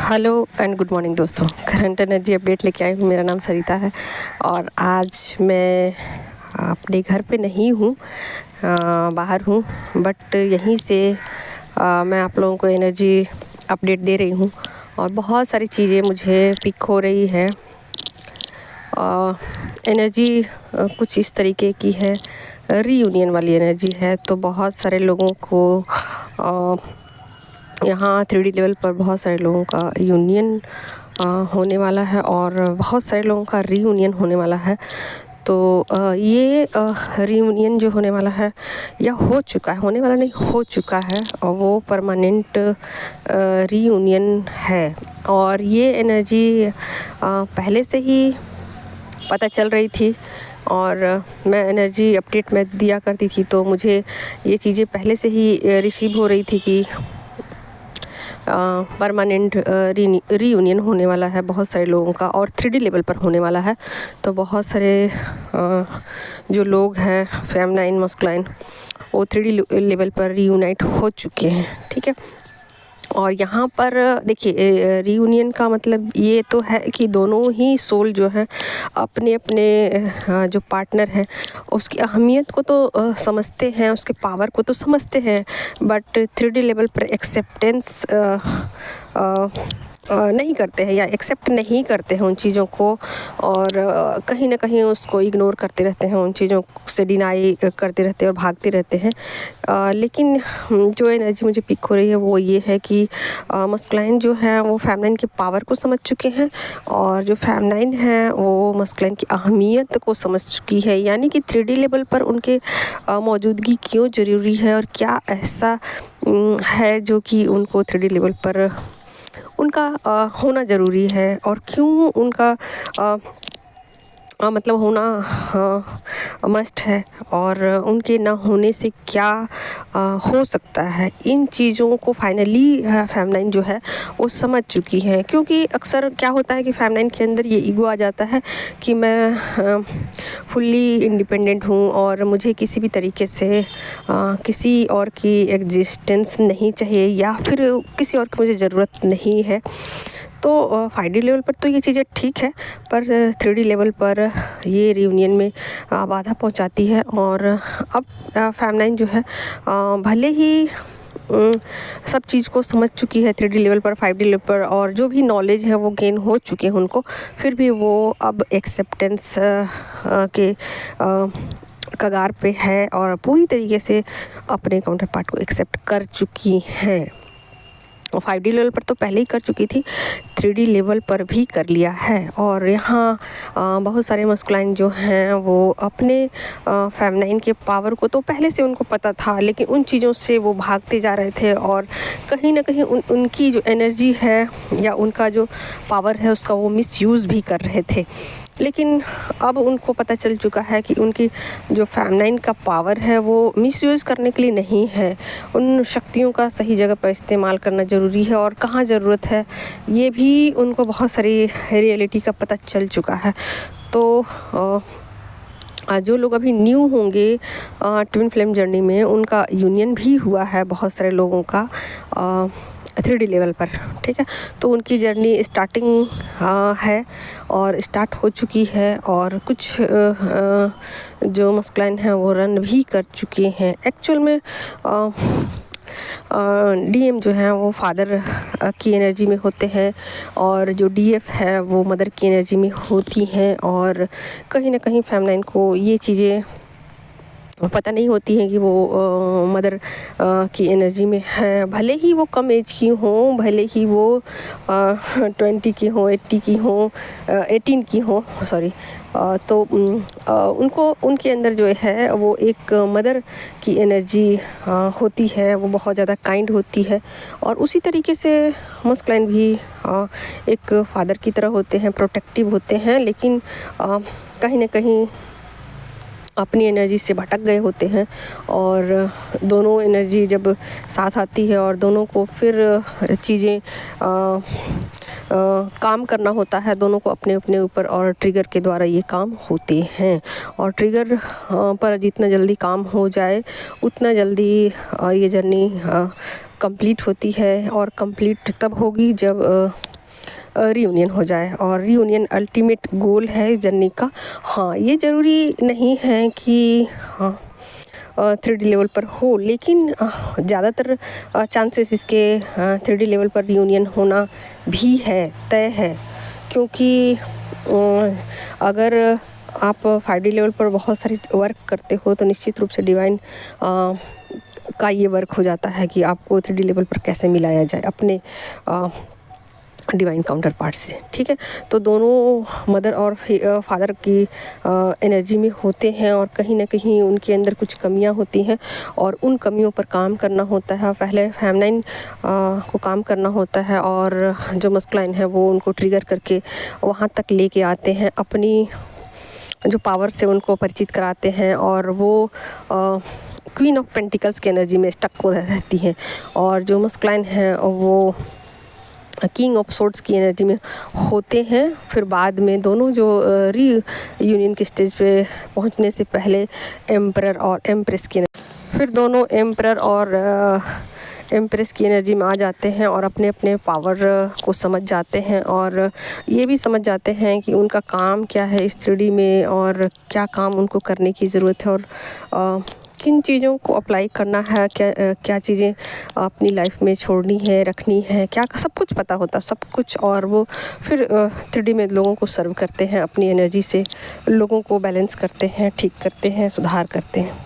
Hello and good morning दोस्तों। Current energy update लेके आई हूँ। मेरा नाम सरिता है और आज मैं अपने घर पे नहीं हूँ, बाहर हूँ, बट यहीं से मैं आप लोगों को एनर्जी अपडेट दे रही हूँ और बहुत सारी चीज़ें मुझे पिक हो रही है। एनर्जी कुछ इस तरीके की है, रीयूनियन वाली एनर्जी है। तो बहुत सारे लोगों को यहाँ 3D लेवल पर बहुत सारे लोगों का यूनियन होने वाला है और बहुत सारे लोगों का रीयूनियन होने वाला है। तो ये रीयूनियन जो होने वाला है या हो चुका है, होने वाला नहीं, हो चुका है, और वो परमानेंट रीयूनियन है। और ये एनर्जी पहले से ही पता चल रही थी और मैं एनर्जी अपडेट में दिया करती थी, तो मुझे ये चीज़ें पहले से ही रिसीव हो रही थी कि परमानेंट रीयूनियन होने वाला है बहुत सारे लोगों का और 3D लेवल पर होने वाला है। तो बहुत सारे जो लोग हैं फेमिनाइन मस्कुलाइन, वो 3D लेवल पर रीयूनाइट हो चुके हैं, ठीक है। और यहाँ पर देखिए, रीयूनियन का मतलब ये तो है कि दोनों ही सोल जो है अपने अपने जो पार्टनर हैं उसकी अहमियत को तो समझते हैं, उसके पावर को तो समझते हैं, बट 3D लेवल पर एक्सेप्टेंस नहीं करते हैं या एक्सेप्ट नहीं करते हैं उन चीज़ों को, और कहीं ना कहीं उसको इग्नोर करते रहते हैं, उन चीज़ों से डिनाई करते रहते हैं और भागते रहते हैं। लेकिन जो एनर्जी मुझे पिक हो रही है वो ये है कि मस्कुलाइन जो है वो फेमिनाइन के पावर को समझ चुके हैं और जो फेमिनाइन है वो मस्कुलाइन की अहमियत को समझ चुकी है। यानी कि 3D लेवल पर उनके मौजूदगी क्यों ज़रूरी है और क्या ऐसा है जो कि उनको 3D लेवल पर उनका होना ज़रूरी है और क्यों उनका मतलब होना मस्ट है और उनके ना होने से क्या हो सकता है। इन चीज़ों को फाइनली फेमिनाइन जो है वो समझ चुकी है। क्योंकि अक्सर क्या होता है कि फेमिनाइन के अंदर ये ईगो आ जाता है कि मैं फुल्ली इंडिपेंडेंट हूँ और मुझे किसी भी तरीके से किसी और की एग्जिस्टेंस नहीं चाहिए या फिर किसी और की मुझे ज़रूरत नहीं है। तो 5D लेवल पर तो ये चीज़ें ठीक है, पर 3D लेवल पर ये रीयूनियन में बाधा पहुंचाती है। और अब फेमिनाइन जो है भले ही सब चीज़ को समझ चुकी है 3D लेवल पर, 5D लेवल पर, और जो भी नॉलेज है वो गेन हो चुके हैं उनको, फिर भी वो अब एक्सेप्टेंस के कगार पे है और पूरी तरीके से अपने काउंटर पार्ट को एक्सेप्ट कर चुकी हैं। और 5D लेवल पर तो पहले ही कर चुकी थी, 3D लेवल पर भी कर लिया है। और यहाँ बहुत सारे मस्कुलाइन जो हैं वो अपने फेमिनाइन के पावर को तो पहले से उनको पता था, लेकिन उन चीज़ों से वो भागते जा रहे थे और कहीं ना कहीं उनकी जो एनर्जी है या उनका जो पावर है उसका वो मिसयूज़ भी कर रहे थे। लेकिन अब उनको पता चल चुका है कि उनकी जो फेमिनाइन का पावर है वो मिसयूज़ करने के लिए नहीं है, उन शक्तियों का सही जगह पर इस्तेमाल करना ज़रूरी है और कहाँ ज़रूरत है ये भी उनको बहुत सारी रियलिटी का पता चल चुका है। तो जो लोग अभी न्यू होंगे ट्विन फ्लेम जर्नी में, उनका यूनियन भी हुआ है बहुत सारे लोगों का 3D लेवल पर, ठीक है। तो उनकी जर्नी स्टार्टिंग है और स्टार्ट हो चुकी है और कुछ जो मस्कुलाइन हैं वो रन भी कर चुके हैं। एक्चुअल में DM जो हैं वो फादर की एनर्जी में होते हैं और जो DF है वो मदर की एनर्जी में होती हैं। और कहीं ना कहीं फेमिनाइन को ये चीज़ें पता नहीं होती है कि वो मदर की एनर्जी में है, भले ही वो कम एज की हों, भले ही वो 20 की हों, 80 की हों, 18 की हों, सॉरी। तो उनको उनके अंदर जो है वो एक मदर की एनर्जी होती है, वो बहुत ज़्यादा काइंड होती है। और उसी तरीके से मस्कुलाइन भी एक फादर की तरह होते हैं, प्रोटेक्टिव होते हैं, लेकिन कहीं ना कहीं अपनी एनर्जी से भटक गए होते हैं। और दोनों एनर्जी जब साथ आती है और दोनों को फिर चीज़ें काम करना होता है, दोनों को अपने अपने ऊपर, और ट्रिगर के द्वारा ये काम होते हैं। और ट्रिगर पर जितना जल्दी काम हो जाए उतना जल्दी ये जर्नी कंप्लीट होती है और कंप्लीट तब होगी जब रियूनियन हो जाए, और रियूनियन अल्टीमेट गोल है इस जर्नी का। हाँ, ये ज़रूरी नहीं है कि हाँ 3D लेवल पर हो, लेकिन ज़्यादातर चांसेस इसके 3D लेवल पर रियूनियन होना भी है, तय है। क्योंकि अगर आप 5D लेवल पर बहुत सारी वर्क करते हो तो निश्चित रूप से डिवाइन का ये वर्क हो जाता है कि आपको 3D लेवल पर कैसे मिलाया जाए अपने डिवाइन काउंटर पार्ट से। ठीक है, तो दोनों मदर और फादर की एनर्जी में होते हैं और कहीं ना कहीं उनके अंदर कुछ कमियां होती हैं और उन कमियों पर काम करना होता है। पहले फेमिनाइन को काम करना होता है और जो मस्कुलाइन है वो उनको ट्रिगर करके वहाँ तक लेके आते हैं, अपनी जो पावर से उनको परिचित कराते हैं, और वो क्वीन ऑफ पेंटिकल्स की एनर्जी में स्टक हो रहती हैं, और जो मस्कुलाइन है वो किंग ऑफ सोर्ड्स की एनर्जी में होते हैं। फिर बाद में दोनों जो रीयूनियन के स्टेज पे पहुंचने से पहले एम्परर और एम्प्रेस की फिर दोनों एम्परर और एम्प्रेस की एनर्जी में आ जाते हैं और अपने अपने पावर को समझ जाते हैं, और ये भी समझ जाते हैं कि उनका काम क्या है इस 3D में और क्या काम उनको करने की ज़रूरत है, और किन चीज़ों को अप्लाई करना है, क्या चीज़ें अपनी लाइफ में छोड़नी है, रखनी है, क्या सब कुछ पता होता सब कुछ। और वो फिर 3D में लोगों को सर्व करते हैं, अपनी एनर्जी से लोगों को बैलेंस करते हैं, ठीक करते हैं, सुधार करते हैं।